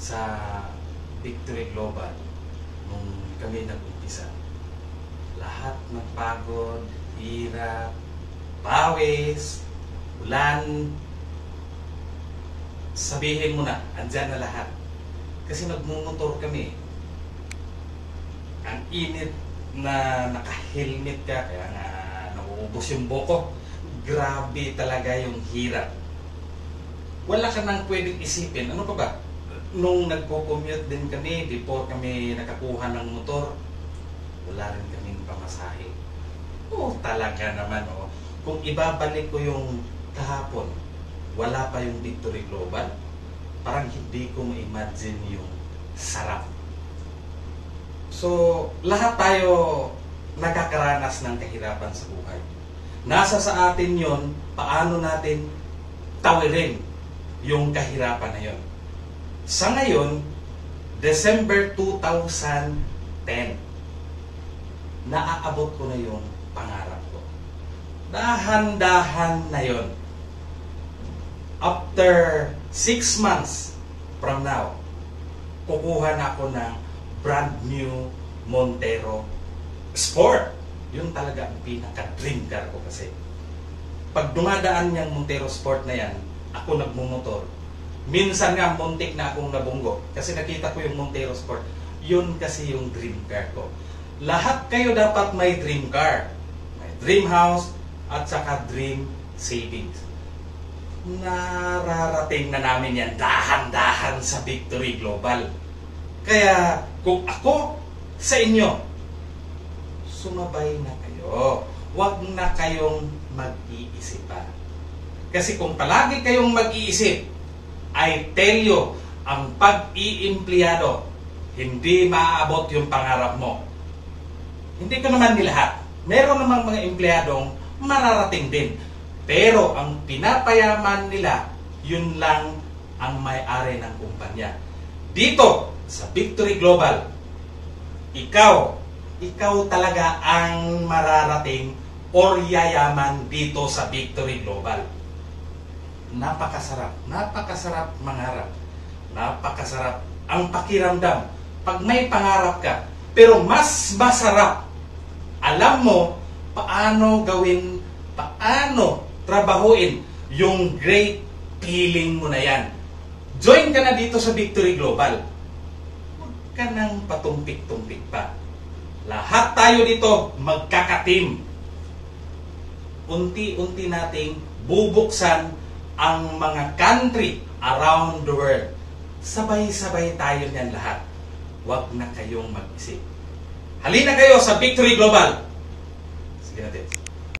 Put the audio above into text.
sa Victory Global nung kami nag-umpisa. Lahat ng pagod, hirap, pawis, ulan, sabihin mo na, andyan na lahat. Kasi nagmumotor kami. Ang init na naka-helmet ka, kaya nga nauubos yung buko. Grabe talaga yung hirap. Wala ka nang pwedeng isipin. Ano pa ba? Nung nagko-commute din kami, before kami nakakuha ng motor, wala rin kaming pamasahe. Talaga naman. Kung ibabalik ko yung kahapon, wala pa yung Victory Global, parang hindi ko ma-imagine yung sarap. So, lahat tayo nakakaranas ng kahirapan sa buhay. Nasa sa atin yon, paano natin tawirin yung kahirapan na yon. Sa ngayon, December 2010, naaabot ko na yung pangarap ko. Dahan-dahan na yon. After 6 months from now, kukuha na ako ng brand new Montero Sport. Yun talaga ang pinaka-dream car ko kasi. Pag dumadaan niyang Montero Sport na yan, ako nagmumotor. Minsan nga, muntik na akong nabunggo. Kasi nakita ko yung Montero Sport. Yun kasi yung dream car ko. Lahat kayo dapat may dream car. May dream house at saka dream savings. Nararating na namin yan dahan-dahan sa Victory Global. Kaya kung ako sa inyo, sumabay na kayo. Huwag na kayong mag-iisip pa. Kasi kung palagi kayong mag-iisip, I tell you, ang pag-iempleyado, hindi maaabot yung pangarap mo. Hindi ko naman nilahat. Meron namang mga empleyadong mararating din. Pero ang pinapayaman nila, yun lang ang may-ari ng kumpanya. Dito, sa Victory Global, ikaw talaga ang mararating or yayaman dito sa Victory Global. Napakasarap mangarap. Napakasarap ang pakiramdam pag may pangarap ka. Pero mas masarap, alam mo paano gawin, paano trabahuin yung great feeling mo na yan. Join ka na dito sa Victory Global. Huwag ka nang patumpik-tumpik pa. Lahat tayo dito magkakatim. Unti-unti nating bubuksan ang mga country around the world. Sabay-sabay tayo niyan lahat. Huwag na kayong mag-isip. Halina kayo sa Victory Global. Sige natin.